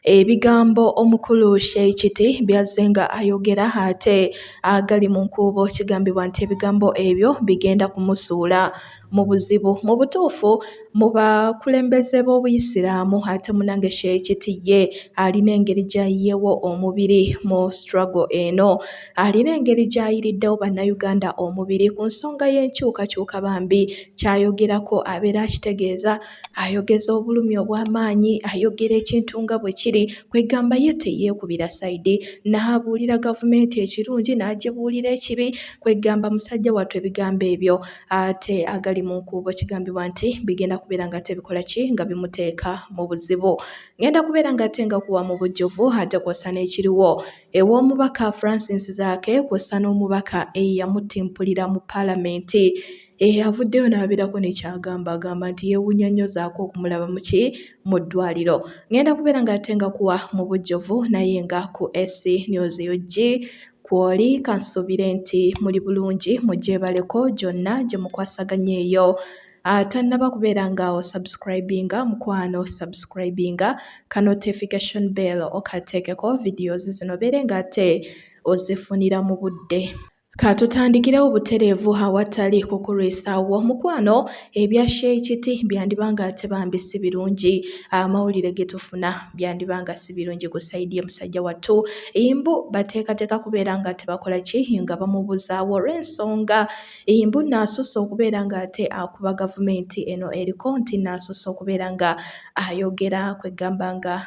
Ebigambo omukulu Sheikh byazenga ayogera ate agali mu nkuubo kigambibwa nti ebigambo ebyo bigenda kumusuula mu buzibu. Mu butuufu mu bakulembeze b'Obuyisiraamu ate munange Sheikh ye alina engeri gy'ayiyeewo omubiri mu struggle eno, alina engeri gy'ayiriddewo bannayuganda omubiri ku nsonga y'enkyukakyuka bambi ky'ayogerako abeera akitegeeza, ayogeza obulumi obw'amaanyi, ayogera ekintu nga bwe kiri kwegamba ye teyeekubira sayidi, n'abuulira gavumenti ekirungi n'agibuulira ekibi, kwegamba musajja wattu ebigambo ebyo ate agali mu nkuubo kigambibwa nti bigenda kubeera nga tebikola ki nga bimuteeka mu buzibu. Ngenda kubeera nga ate nga kuwa mu bujjuvu ate kw'ossa n'ekiriwo ew'omubaka Francis Zaake kw'ossa n'omubaka eyamutimpulira mu Parliamentary. Avuddeyo n'abeerako nekyagamba agamba nti yeewuunya nnyo Zaake okumulaba mu ddwaliro. Ngenda kubeera nga ate nga kuwa mu bujjuvu naye nga ku SC News UG kwoli kansuubire nti muli bulungi mugyebaleko gyonna gye mukwasaganya eyo. Tannaba kubeera nga osubscribinga mukwano subscribinga ka notification bell okateekeko videos zino beere nga ate ozifunira mu budde. Katutandikirewo butereevu awatali kukulwisaawo mukwano ebya Sheikh byandibanga ate bambi si birungi, amawulire ge tufuna byandibanga si birungi ku sayidi y'omusajja wattu. Imbu bateekateeka kubeera nga tebakola ki nga bamubuzaawo olw'ensonga Imbu n'asussa okubeera nga ate akuba gavumenti eno eriko nti n'asussa okubeera nga ayogera kwegamba nga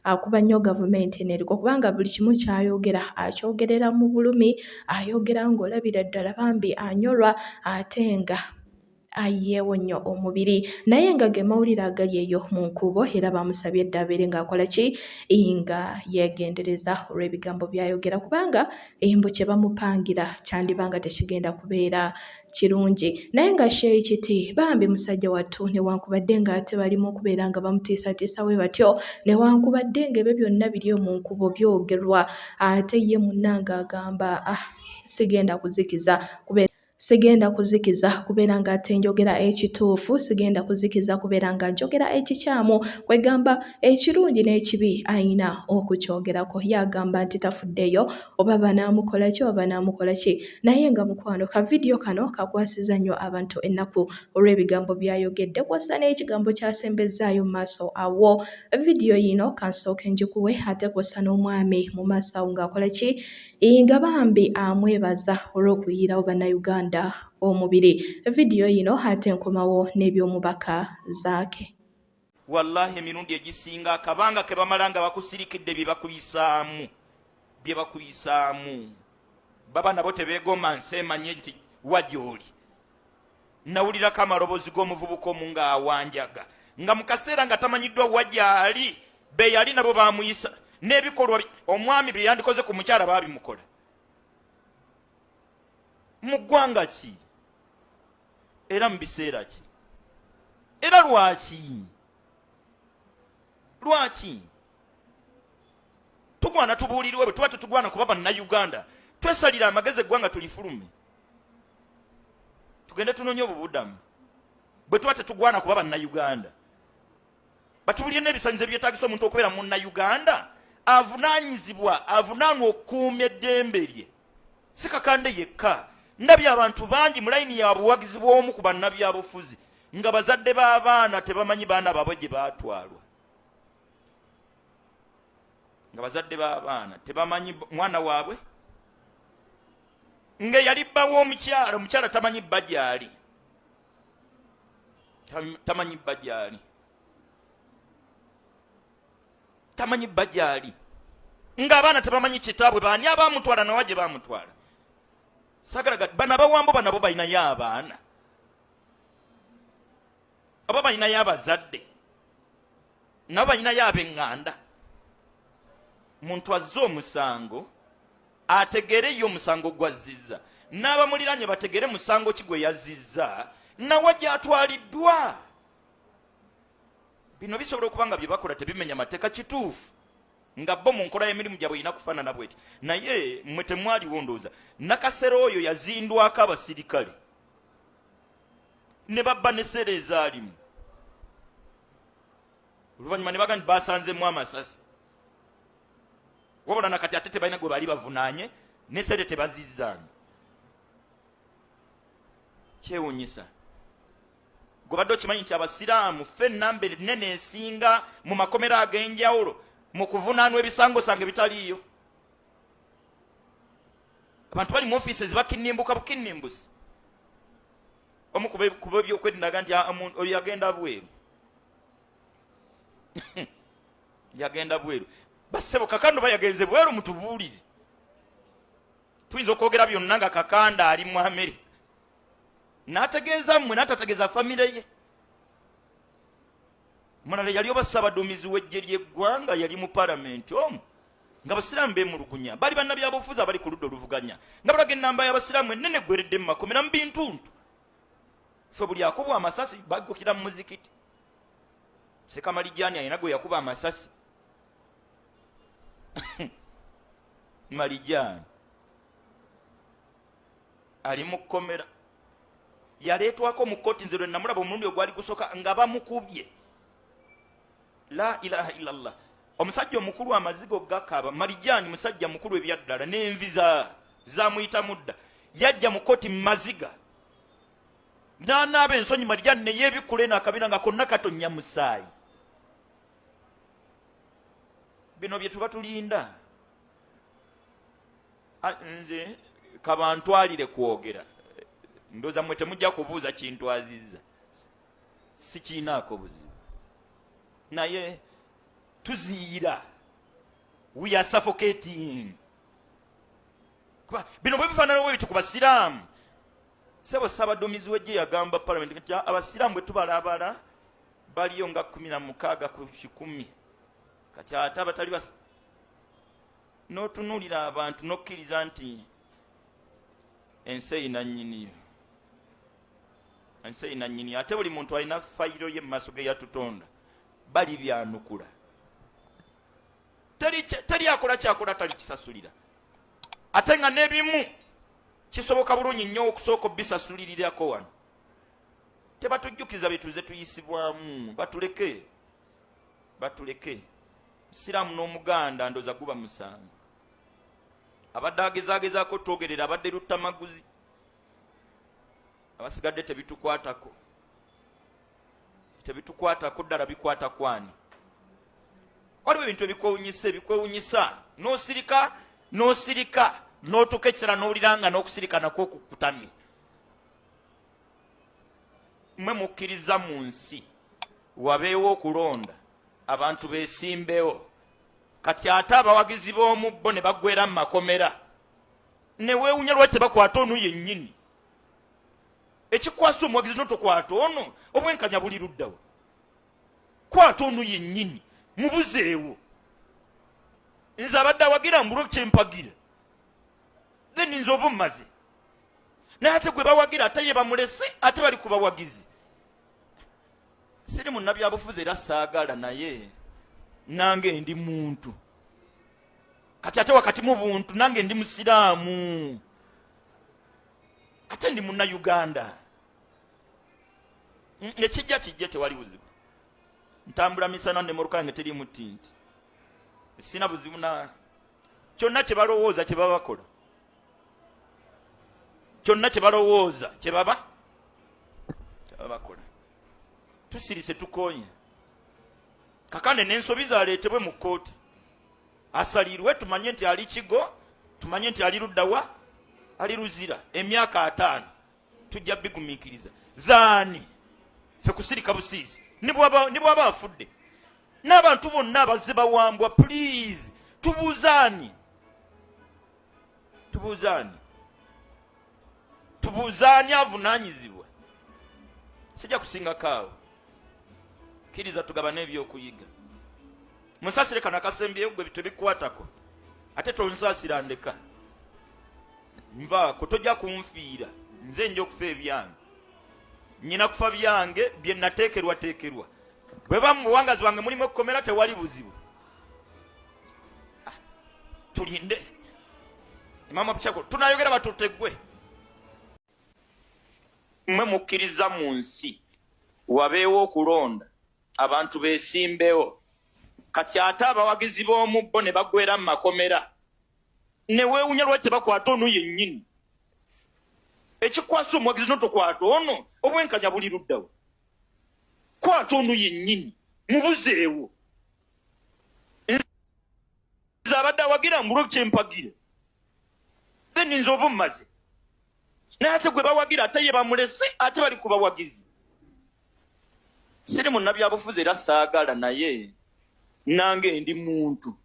akuba nnyo gavumenti eneriko kubanga buli kimu ky'ayogera akyogerera mu bulumi, ayogera ng'olabira ddala bambi anyolwa ate nga ayiyeewo nnyo omubiri, naye nga ge mawulire agali eyo mu nkuubo era bamusabye dda abeere ng'akola ki nga yeegendereza olw'ebigambo by'ayogera kubanga embu kye bamupangira kyandibanga tekigenda kubeera kirungi. Naye nga Sheikh bambi musajja wattu newankubadde nga ate balimu okubeera nga bamutiisatiisa bwe batyo, newankubadde nga ebyo byonna biri mu nkuubo byogerwa, ate ye munnange agamba sigenda kuzikiza kubeera nga ate njogera ekituufu, sigenda kuzikiza kubeera nga njogera ekikyamu, kwegamba ekirungi n'ekibi ayina okukyogerako. Yagamba nti tafuddeyo oba banaamukola ki oba banaamukola ki, naye nga mukwano ka vidiyo kano kakwasiza nnyo abantu ennaku olw'ebigambo by'ayogedde kw'ossa n'ekigambo ky'asembezzaayo mu maaso awo. Vidiyo yino kansooke njikuwe ate kw'ossa n'omwami mu maaso awo ng'akola ki nga bambi amwebaza olw'okuyirawo bannayuganda omubiri. Vidiyo yino ate nkomawo n'ebyomubaka Zaake. Wallahi emirundi egisinga akabanga ke bamala nga bakusirikidde bye bakuyisaamu baba nabo tebeegomba nseemanye nti wagyoli. Nawulirako amaloboozi g'omuvubuka omu nga awanjaga nga mu kaseera nga tamanyiddwa wagyali be yali nabo bamuyisa n'ebikolwa omwami bye yandikoze ku mukyala baabimukola mu ggwanga ki era mu biseera ki era lwaki tugwana tubuulirwe bwe tuba tetugwana kuba bannayuganda twesalira amagezi eggwanga tulifulume tugende tunoonye obubudamu bwe tuba tetugwana kuba bannayuganda batubulire n'ebisaanyizo byetaagisa omuntu okubeera munnayuganda avunaanwa okukuuma eddembe lye si kakande yekka. Ndabye abantu bangi mu layini ya buwagizi bw'omu ku bannabyabufuzi nga bazadde b'abaana tebamanyi baana baabwe gye baatwalwa, nga bazadde b'abaana tebamanyi mwana waabwe nga yali bba w'omukyala tamanyi bba gy'ali, tamanyi bba gy'ali, ng'abaana tebamanyi kitaabwe baani abaamutwala nawa gye baamutwala. Sagalaga bana bawambo banabo balinayo abaana oba balinayo abazadde nabo balinayo ab'eŋŋanda. Muntu azze omusango ategere yo omusango gw'azizza, n'abamuliranye bategere musango ki gwe yazizza nawa gy'atwaliddwa. Bino bisobola okuba nga bye bakola tebimenya mateeka kituufu nga bo mu nkola y'emirimu gyabwe yina kufaanana bweti, naye mmwe temwaliwo ndowooza. Nakasero oyo yazindwako abasirikale ne babba n'esseera ezaalimu oluvannyuma ne bagamba basanzemu amasasi wabula nakati ate tebalina gwe bali bavunaanye nesere tebazizzanga kyewuunyisa gwe badde okimanyi nti abasiraamu ffe ennamba ennene esinga mu makomera ag'enjawulo mu kuvunaanwa ebisangosange bitaliiyo abantu bali mu ofiisi bakinnimbuka bukinnimbusi omu kuba ebyokwerindaga nti oyo yagenda bweru yagenda bweru basebo kakando bayagenze bweru mutubuulire tuyinza okwogera byonna nga kakanda ali mu Amerika n'ategeeza mmwe n'atategeeza famire ye mulala yali obasaabaduumizi w'eggye ly'eggwanga yali mu palamenti omu nga basiraamu beemulugunya bali bannabyabufuzi abali ku ludda oluvuganya nga balaga ennamba y'abasiraamu ennene eggweredde mu makomera mu bintuntu ffe buli akubwa amasasi baggukira mu muzikiti Sekamalijani ayina gwe yakuba amasasi Malijani ali mu kkomera yaleetwako mu kkooti nze lwe namulaba omulundi ogwali gusoka nga bamukubye la ilaha illallah omusajja omukulu amazigo gakaba Malijani musajja mukulu ebyaddala n'envi zamuyita mudda yajja mu kkooti mu maziga n'anaaba ensonyi Malijani ne yeebikula n'akabina nga konna katonnya musaayi bino bye tuba tulinda nze kabantwalire kwogera ndoza mwe temujja kubuuza kintu azizza sikiinaako buzibu naye tuziira we are suffocating bino bwe bifaanana bwe bitu ku basiraamu sebo Ssaabaduumizi w'eggye yagamba palamenti nti abasiraamu bwe tubalabala baliyo nga 16 ku 100 kati ate abatali n'otunuulira abantu n'okkiriza nti ensi eyina nnyiniyo ensi eyina nnyiniyo ate buli muntu alina fayiro ye mu maaso ge yatutonda bali byanukula teri akola kyakola tali kisasulira ate nga n'ebimu kisoboka bulungi nnyo okusooka obisasulirirako wano tebatujjukiza byetuze tuyisibwamu batuleke Siraamu n'Omuganda ndoza guba musango abadde agezaagezaako twogerera abadde luttamaguzi abasigadde tebitukwatako ddala bikwata kwani waliwo ebintu ebikwewunyisa n'osirika n'otuuka ekiseera n'owuliranga n'okusirika nakwo kukutamye mmwe mukkiriza mu nsi wabeewo okulonda abantu beesimbewo kati ate abawagizi b'omubbo ne baggwera mu makomera ne weewunya lwaki tebakwata ono yennyini ekikwasa omuwagizi n'otokwata ono obwenkanya buli luddawo kwata ono yennyini mubuzeewo nze abadde awagira mbulwe kyempagira then nze oba mmaze naye ate gwe bawagira ate ye bamulese ate bali ku bawagizi siri munnabyabufuzi era saagala naye nange ndi muntu kati ate wakati mu buntu nange ndi musiraamu ate ndi munnayuganda ekijja kijje tewali buzibu ntambula misana nemolukange teri mutinti sina buzibu na kyonna kye balowooza kye babakola kyonna kye balowooza kye babakola tusirise tukonya kakande n'ensobi zaleetebwe mu kkooti asalirwe tumanye nti ali kigo tumanye nti ali luddawa ali luzira emyaka 5 tujja bigumiikiriza zaani ffe kusirika busiisi ni bw'aba afudde n'abantu bonna abazze bawambwa please tubuuzaani avunaanyizibwa sijja kusingako awo kkiriza tugabane ebyokuyiga munsasire kano akasembyeyo gwe tebikwatako ate tonsaasira ndeka nvaako tojja kunfiira nze nja okufa ebyange nyina kufa byange bye nateekerwa bwe bamu buwangazi bwange mulimu okukomera tewali buzibu tulinde mama pichako tunayogera batutegwe mmwe mukkiriza mu nsi wabeewo okulonda abantu besimbewo kati ate abawagizi b'omubbo ne bagwera mu makomera ne weewunya lwaki tebakwata ono yennyini ekikwasa omuwagizi notokwata ono obwenkanya buli luddawo kwata ono yennyini mubuzeewo nze abadde awagira mbulwe kyempagire ze ninza oba mmaze naye ate gwe bawagira ate ye bamulese ate bali ku bawagizi siri munnabyabufuzi era saagala naye nange ndi muntu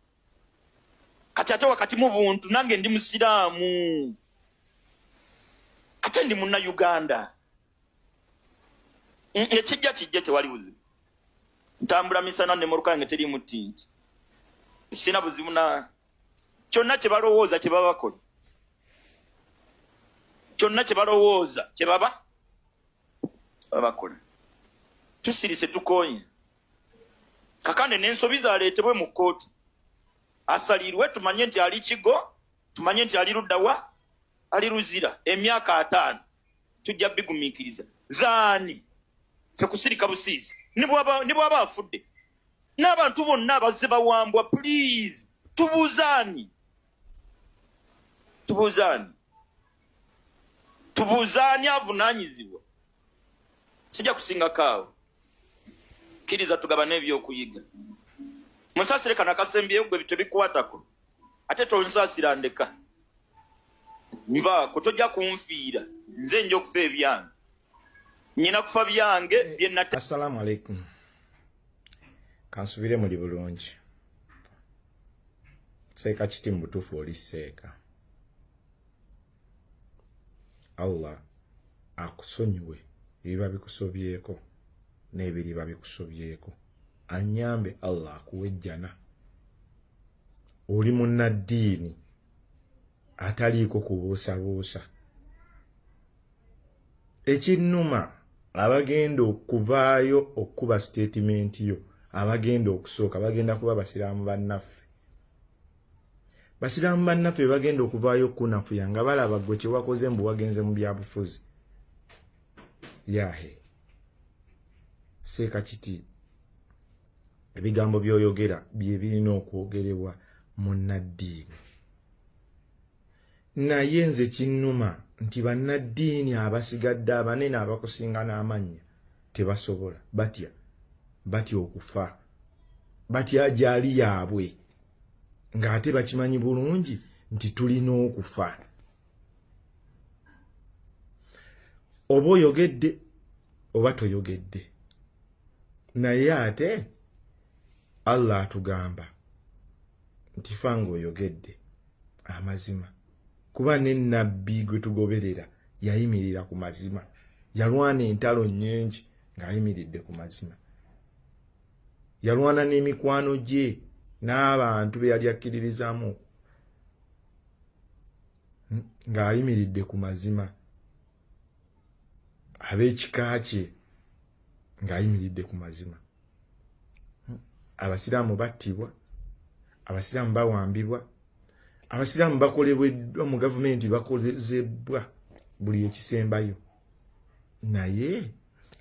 kati ate wakati mu buntu nange ndi musiraamu ate ndi munnayuganda ekijja kijja tewali buzibu ntambula misana ne murukange teri mutinti sina buzibu na kyonna kye balowooza kye babakola kyonna kye balowooza kye babakola tusirise tukonye kakande n'ensobi zaleetebwe mu kkooti asalirwe tumanye nti ali kigo tumanye nti ali luddawa ali luzira emyaka 5 tujja bigumiikiriza zaani fe kusirika busiisi ni bw'aba afudde n'abantu bonna abazze bawambwa please tubuuzaani avunaanyizibwa sijja kusinga kaawo kkiriza tugabane ebyokuyiga musaasire kana kasembyeyo gwe tebikukwatako ate tonsaasira ndeka nvaako tojja kunfiira nze nja okufa ebyange nyina kufa byange byenate. Assalamu alaikum. Kansubire muli bulungi. Seeka kiti mu butuufu oli seeka. Allah akusonyiwe ebiba bikusobyeko n'ebiriba bikusobyeko. Anyambe Allah akuwejjana. Oli munnaddiini ataliiko kubuusabuusa. Ekinnuma abagenda okuvaayo okuba statement yo abagenda okusooka bagenda kuba basiraamu bannaffe. Basiraamu bannaffe bagenda okuvaayo okunafuya nga balaba gwe kye wakoze mbu wagenze mu byabufuzi. Yahe seeka kiti ebigambo by'oyogera bye birina okwogerebwa munnaddiini. Naye nze kinnuma nti bannaddiini abasigadde abanene abakusinga n'amannya tebasobola batya okufa batya gyali yaabwe ng'ate bakimanyi bulungi nti tulina okufa. Oba oyogedde oba toyogedde naye ate Allah atugamba nti fa ng'oyogedde amazima. Kuba n'ennabbi gwe tugoberera yayimirira ku mazima, yalwana entalo nnyingi ng'ayimiridde ku mazima, yalwana n'emikwano gye n'abantu be yali akkiririzamu ng'ayimiridde ku mazima, ab'ekika kye ng'ayimiridde ku mazima. Abasiraamu battibwa, abasiraamu bawambibwa, abasiraamu bakolebwa mu gavumenti bakozebwa buli ekisembayo. Naye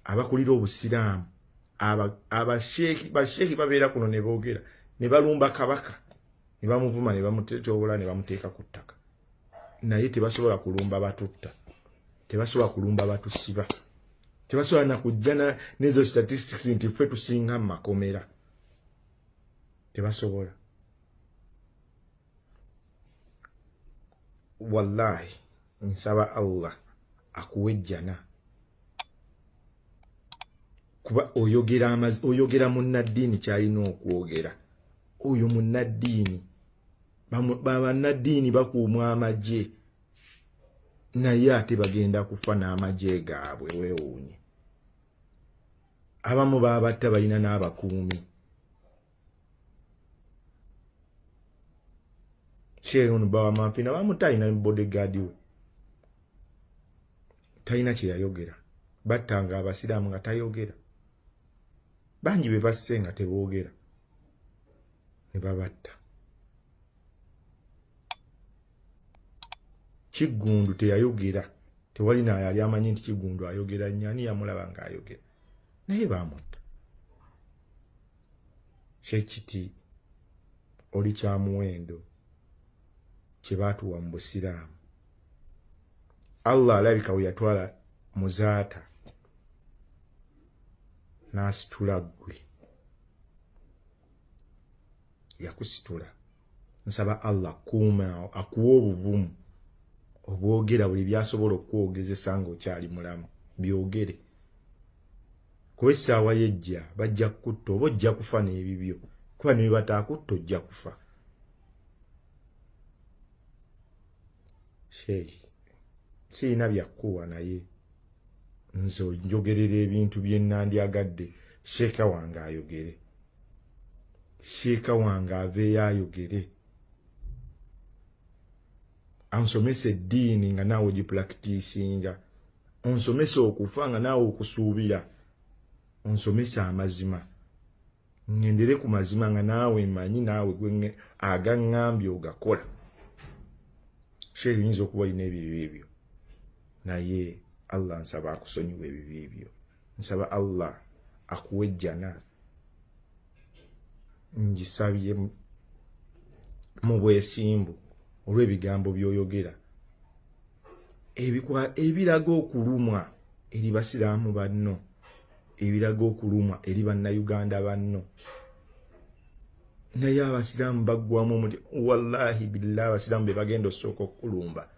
abakulira obusiraamu basheikh babeera kuno ne boogera ne balumba kabaka ne bamuvuma ne bamutoola ne bamuteeka ku ttaka. Naye tebasobola kulumba batutta, tebasobola kulumba batusiba, tebasobola na kujja n'ezo statistics nti ffe tusinga mu makomera, tebasobola. Wallahi nsaba Allah akuwejjana kuba oyogera munnaddiini kyalina okwogera. Oyo munnaddiini bannaddiini bakuumwa amagye naye ate bagenda kufa n'amagye gaabwe weewuunye. Abamu babatta balina n'abakuumi. Sheikh ono bawa manfina bamutayina bodyguard we tayina kye yayogera, battanga abasiraamu nga tayogera. Bangi be basse nga teboogera ne babatta. Kiggundu teyayogera, tewali naye yali amanyi nti Kiggundu ayogera, nnyani yamulaba ng'ayogera naye baamutta. kiti oli kya muwendo kye baatuwa mu busiraamu. Allah alabika we yatwala muzaata n'asitula ggwe, yakusitula. Nsaba Allah kuuma akuwa obuvumu obwogera buli byasobola okwogezesa ng'okyali mulamu byogere, kuba essaawa yejja bajja kukutta oba ojja kufa n'ebibyo, kuba ne bataakutta ojja kufa. Sheikh sirina byakuwa naye nze njogerera ebintu bye nandyagadde sheika wange ayogere, sheika wange aveeyo ayogere, ansomese eddiini nga naawe ogipulakitiisinga, onsomese okufa nga naawe okusuubira, onsomese amazima, ngendere ku mazima nga naawe mmanyi naawe gwe agaŋŋambye ogakola. Sheikh yinza okuba olina ebibi ebyo, naye Allah nsaba akusonyiwa ebibi ebyo. Nsaba Allah akuwe ejjana, ngisabye mu bwesimbu olw'ebigambo by'oyogera ebiraga okulumwa eri basiraamu banno, ebiraga okulumwa eri bannayuganda banno. Naye abasiraamu baggwamu omuti, wallahi billahi abasiraamu be bagenda osooka okukulumba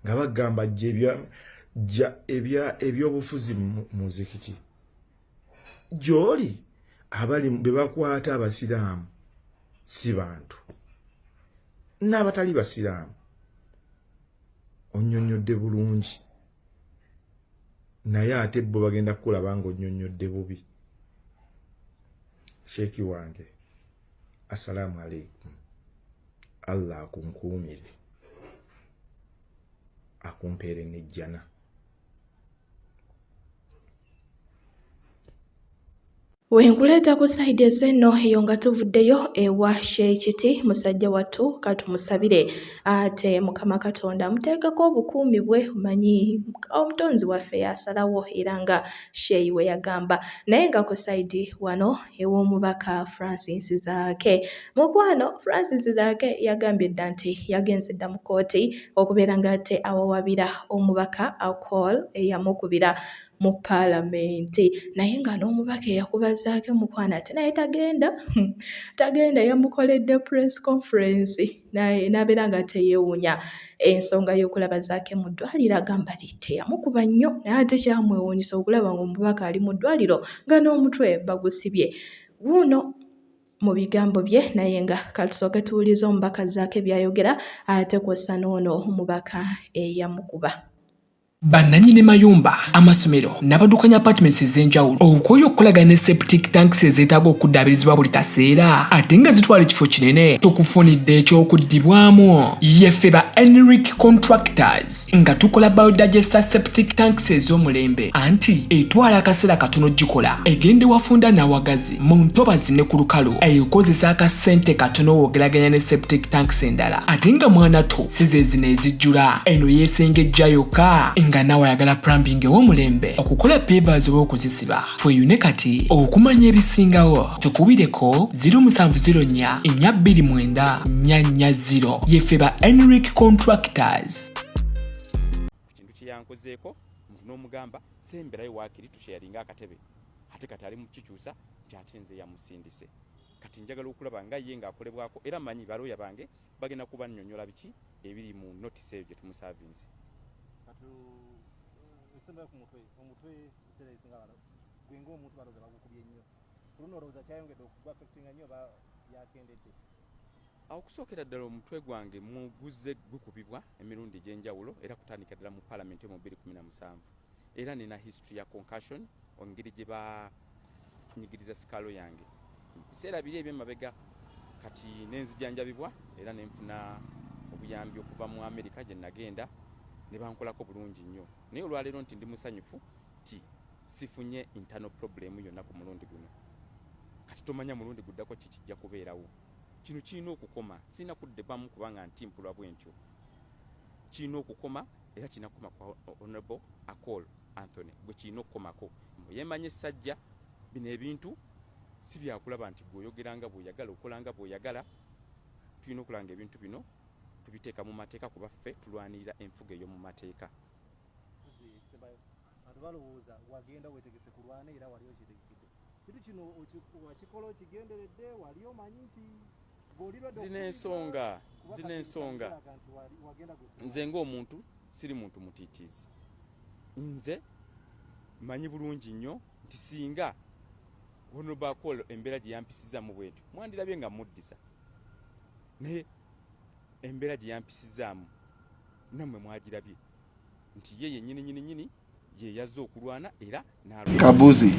nga bagamba ebyobufuzi mu muzikiti gy'oli. Abali be bakwata abasiraamu si bantu, n'abatali basiraamu onnyonnyodde bulungi, naye ate bo bagenda kukulaba nga onnyonnyodde bubi. Sheikh wange, assalamu alaikum. Allah akunkuumire, akumpeere n'ejjana. Wenkuleeta ku sayidi ez'enno eyo nga tuvuddeyo ewa Sheikh Kiti musajja wattu katumusabire ate Mukama Katonda amuteekako obukuumi bwe, omanyi omutonzi waffe yasalawo era nga Sheikh we yagamba. Naye nga ku sayidi wano ew'omubaka Francis Zaake, mukwano Francis Zaake yagambye dda nti yagenze dda mu kooti okubeera nga ate awawabira omubaka Akol eyamukubira mu parliamentary, naye nga n'omubaka eyakubazaako mukwana ate naye tagenda yamukoledde press conference naye n'abeera nga teyeewuunya ensonga y'okulaba Zaake mu ddwaliro. Agamba ti teyamukuba nnyo naye ate kyamwewuunyisa okulaba ng'omubaka ali mu ddwaliro nga n'omutwe bagusibye. Wuuno mu bigambo bye, naye nga katusooke tuwulize omubaka Zaake by'ayogera ate kw'ossa n'ono omubaka eyamukuba. Bannanyini mayumba, amasomero n'abaddukanya apartments ez'enjawulo okoyo okukolagana ne septic tanks ezeetaaga okuddaabirizibwa buli kaseera ate nga zitwala ekifo kinene, tukufunidde ekyokuddibwamu. Yeffe ba Enric Contractors nga tukola biodigester septic tanks ez'omulembe anti etwala akaseera katono gikola, egende wafunda n'awagazi mu ntobazi ne ku lukalu ekozesa akasente katono woogeraganya ne septic tanks endala ate nga mwana to si ze zino ezijjula, eno yeesengejja yokka nga nawe ayagala plumbing ew'omulembe okukola pavers oba okuzisiba. Tweyune kati okumanya ebisingawo tukubireko 0704-429-440. Yeffe ba Enric Contractors. Kintu kyeyankozeeko muntu n'omugamba semberayo waakiri tusharinga akatebe ate kati ali mu kikyusa kyate nze yamusindise. Kati njagala okulaba nga ye ng'akolebwako era manyi balooya bange bagenda kuba nnyonnyola biki ebiri mu notice gye tumusavinze. omutwe ebiseera ebisinga bano gwenga omuntu balooza bagukubye nnyo luno olowooza kyayongedde okugwafectinga nnyo oba yakendedde? Okusookera ddala omutwe gwange muguze gukubibwa emirundi egy'enjawulo era kutandika ddala mu parliament mu 2017 era nina history ya concussion engeri gye banyigiriza sikalo yange biseera biri eby'emabega kati nenzijanjabibwa era nenfuna obuyambi okuva mu America gye nagenda ne bankolako bulungi nnyo. Naye olwaleero nti ndi musanyufu ti sifunye internal problem yonna ku mulundi guno. Kati tomanya mulundi guddako kikijja kubeerawo. Kino kirina okukoma, sirina kuddebamu kubanga ntimpulwa bwentyo. Kirina okukoma era kirina kukoma kwa Honorable Akol Anthony bwe kirina okukomako. Yemanye essajja bino ebintu si byakulaba nti bw'oyogeranga bw'oyagala okolanga bw'oyagala. Tulina okulanga ebintu bino tubiteeka mu mateeka kuba ffe tulwanirira enfuga ey'omu mateeka. Abantu balowooza wagenda weetegese kulwana era wali okitegekedde. Kitu kino wakikola okigenderedde wali omanyi nti zina ensonga. Nze ng'omuntu siri muntu mutiitiizi. Nze manyi bulungi nnyo nti singa Honorable Akol embeera gye yampisizaamu bwetyo mwandirabye nga muddisa, naye embeera gye yampisizaamu nammwe mwagirabye nti ye yennyini ye yazze okulwana era n'alwana. Kabuzi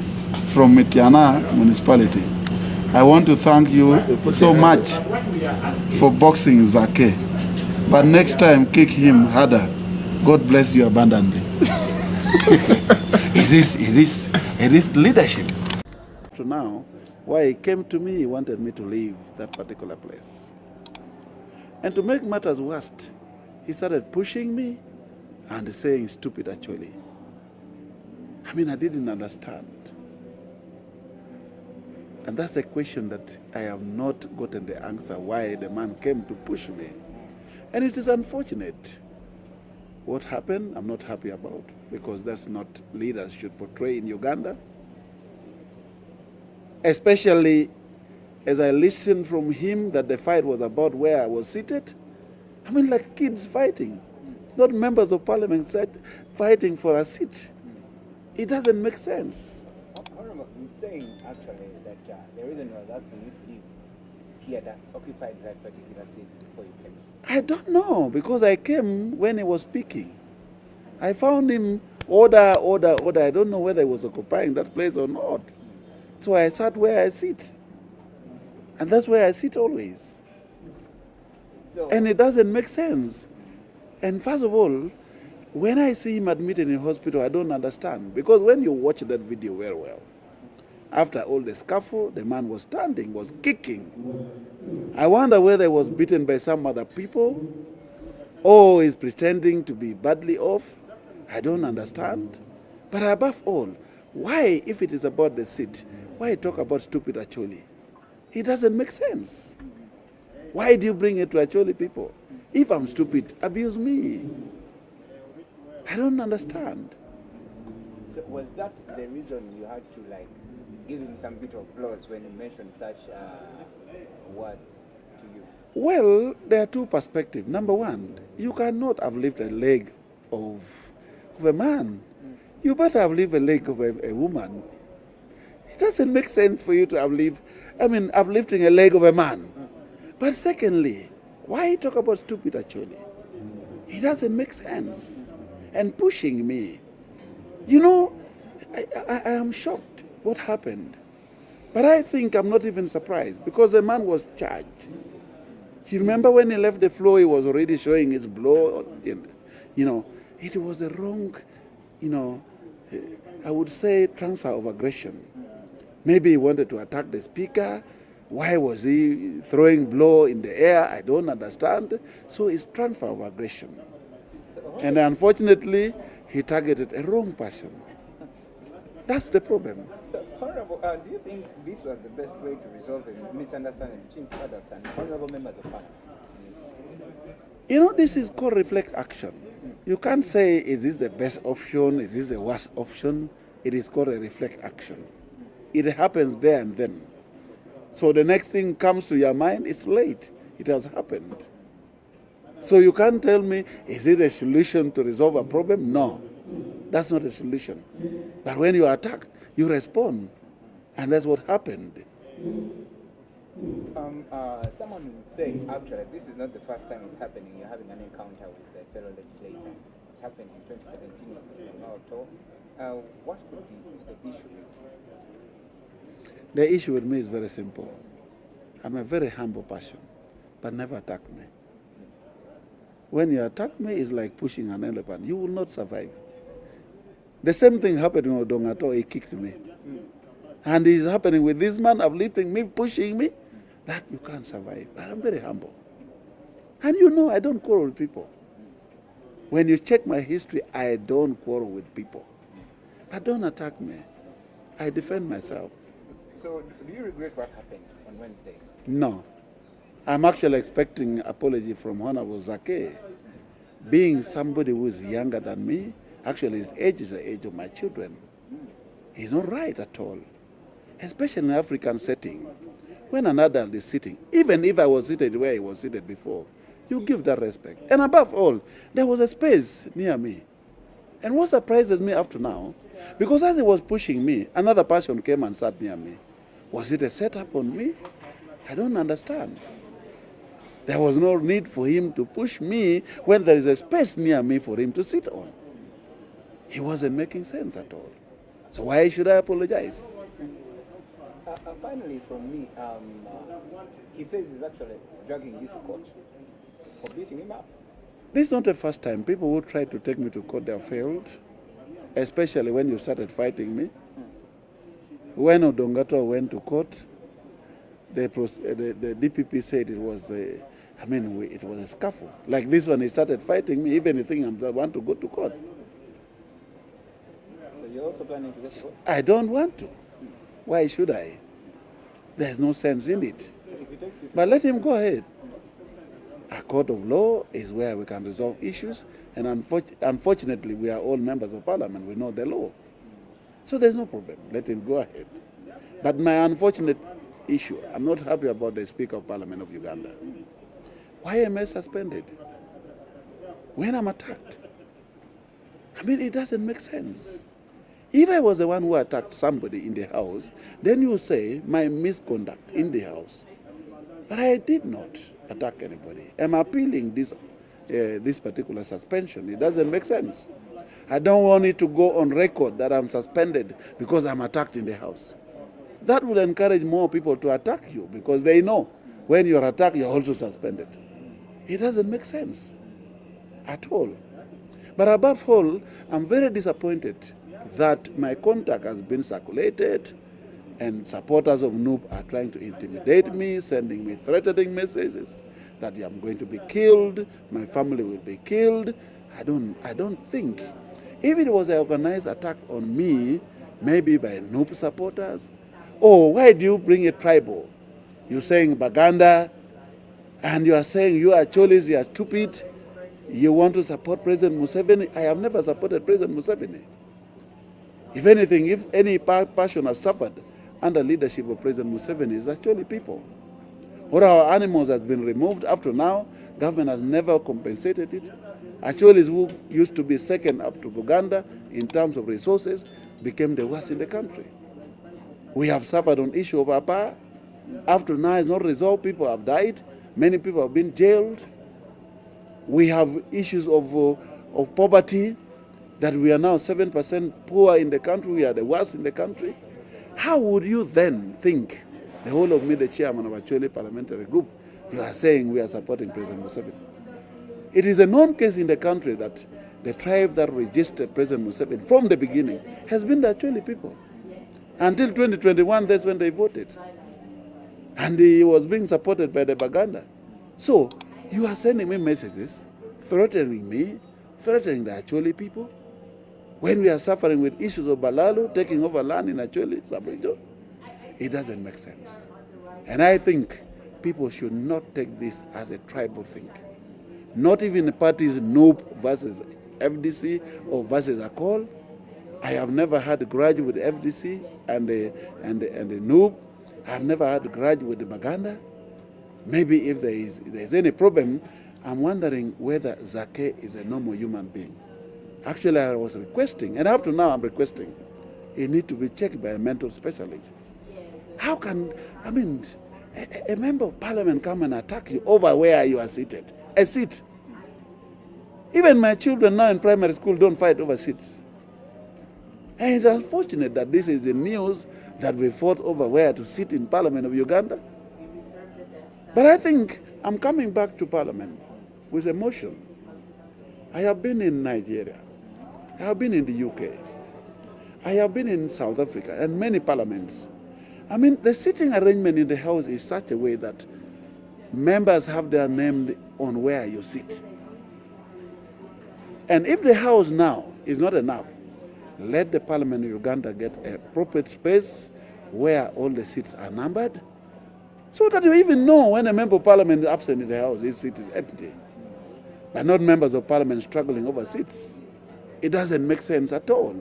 from Mitiana municipality. I want to thank you so much for boxing Zake, but next time kick him harder. God bless you abundantly. It is leadership. So now, why he came to me, he wanted me to leave that particular place. And to make matters worse, he started pushing me and saying stupid actually. I mean, I didn't understand. And that's a question that I have not gotten the answer why the man came to push me. And it is unfortunate. What happened, I'm not happy about, because that's not leaders should portray in Uganda. Especially as I listened from him that the fight was about where I was seated. I mean, like kids fighting, not members of parliament fighting for a seat. It doesn't make sense. Honorable, he's saying actually that the reason I was asking you to leave, he had occupied that particular seat before you came. I don't know, because I came when he was speaking. I found him order. I don't know whether he was occupying that place or not. So I sat where I sit. And that's where I sit always. So, and it doesn't make sense. And first of all, when I see him admitted in hospital, I don't understand. Because when you watch that video very well, after all the scuffle, the man was standing, was kicking. I wonder whether he was beaten by some other people or is pretending to be badly off. I don't understand. But above all, why, if it is about the seat, why talk about stupid Acholi? It doesn't make sense. Why do you bring it to Acholi people? If I'm stupid, abuse me. I don't understand. So was that the reason you had to give him some bit of applause when he mentioned such words to you? Well, there are two perspectives. Number one, you cannot have lifted a leg of a man. You better have lifted a leg of a woman. It doesn't make sense for you to have uplifting a leg of a man. But secondly, why talk about stupid actually? It doesn't make sense. And pushing me. You know, I am shocked what happened. But I think I'm not even surprised because the man was charged. You remember when he left the floor, he was already showing his blow. You know, it was a wrong, I would say transfer of aggression. Maybe he wanted to attack the speaker. Why was he throwing blow in the air? I don't understand. So it's transfer of aggression. And unfortunately, he targeted a wrong person. That's the problem. So, Honorable, do you think this was the best way to resolve a misunderstanding between products and honorable members of parliament? You know, this is called reflect action. You can't say, is this the best option? Is this the worst option? It is called a reflect action. It happens there and then. So the next thing comes to your mind, it's late. It has happened. So you can't tell me, is it a solution to resolve a problem? No, that's not a solution. But when you are attacked, you respond. And that's what happened. Someone would say, actually, this is not the first time it's happening. You're having an encounter with the fellow legislator. It happened in 2017 in Malto. What could be the issue with you? The issue with me is very simple. I'm a very humble person, but never attack me. When you attack me, it's like pushing an elephant. You will not survive. The same thing happened in Odongato. He kicked me. And it's happening with this man uplifting me, pushing me. That you can't survive. But I'm very humble. And you know I don't quarrel with people. When you check my history, I don't quarrel with people. But don't attack me. I defend myself. So, do you regret what happened on Wednesday? No. I'm actually expecting apology from Honorable Zake. Being somebody who is younger than me, actually his age is the age of my children. He's not right at all. Especially in an African setting. When an adult is sitting, even if I was seated where he was seated before, you give that respect. And above all, there was a space near me. And what surprises me up to now, because as he was pushing me, another person came and sat near me. Was it a setup on me? I don't understand. There was no need for him to push me when there is a space near me for him to sit on. He wasn't making sense at all. So why should I apologize? Finally, from me, he says he's actually dragging you to court for beating him up. This is not the first time. People who tried to take me to court, they have failed, especially when you started fighting me. When Odongato went to court, the DPP said it was it was a scuffle. Like this one, he started fighting me. If anything, I want to go to court. So you're also planning to go to court? I don't want to. Why should I? There's no sense in it. But let him go ahead. A court of law is where we can resolve issues, and unfortunately, we are all members of parliament. We know the law. So there's no problem. Let him go ahead. But my unfortunate issue, I'm not happy about the Speaker of Parliament of Uganda. Why am I suspended when I'm attacked? I mean, it doesn't make sense. If I was the one who attacked somebody in the house, then you say my misconduct in the house. But I did not attack anybody. I'm appealing this particular suspension. It doesn't make sense. I don't want it to go on record that I'm suspended because I'm attacked in the house. That will encourage more people to attack you because they know when you're attacked, you're also suspended. It doesn't make sense at all. But above all, I'm very disappointed that my contact has been circulated and supporters of NUP are trying to intimidate me, sending me threatening messages that I'm going to be killed, my family will be killed. I don't think. If it was an organized attack on me, maybe by NUP supporters, why do you bring it tribal? You're saying Baganda, and you are saying you are Cholis, you are stupid, you want to support President Museveni. I have never supported President Museveni. If anything, if any passion has suffered under leadership of President Museveni, it's actually people. All our animals has been removed. Up to now, government has never compensated it. Actually, who used to be second up to Uganda in terms of resources became the worst in the country. We have suffered on issue of APA. Up to now, it's not resolved. People have died. Many people have been jailed. We have issues of poverty, that we are now 7% poor in the country. We are the worst in the country. How would you then think, the whole of me, the chairman of Acholi parliamentary group, you are saying we are supporting President Museveni? It is a known case in the country that the tribe that registered President Museveni from the beginning has been the Acholi people. Until 2021, that's when they voted. And he was being supported by the Baganda. So, you are sending me messages, threatening me, threatening the Acholi people, when we are suffering with issues of Balalo, taking over land in Acholi, sub-region. It doesn't make sense. And I think people should not take this as a tribal thing. Not even the parties NUP versus FDC or versus ACOL. I have never had a grudge with the FDC and the NUP. I have never had a grudge with the Baganda. Maybe if there is any problem, I'm wondering whether Zake is a normal human being. Actually, I was requesting, and up to now I'm requesting, he needs to be checked by a mental specialist. How can, a member of parliament come and attack you over where you are seated? A seat. Even my children now in primary school don't fight over seats. And it's unfortunate that this is the news that we fought over where to sit in Parliament of Uganda. But I think I'm coming back to Parliament with emotion. I have been in Nigeria. I have been in the UK. I have been in South Africa and many parliaments. The sitting arrangement in the House is such a way that members have their name on where you sit. And if the House now is not enough, let the Parliament of Uganda get an appropriate space where all the seats are numbered, so that you even know when a member of parliament is absent in the house, his seat is empty. But not members of parliament struggling over seats. It doesn't make sense at all.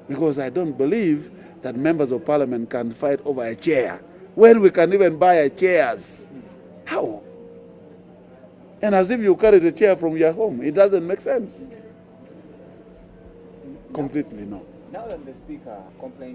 Because I don't believe that members of parliament can fight over a chair when we can even buy chairs. How? And as if you carried a chair from your home. It doesn't make sense. Completely no. Now that the speaker complained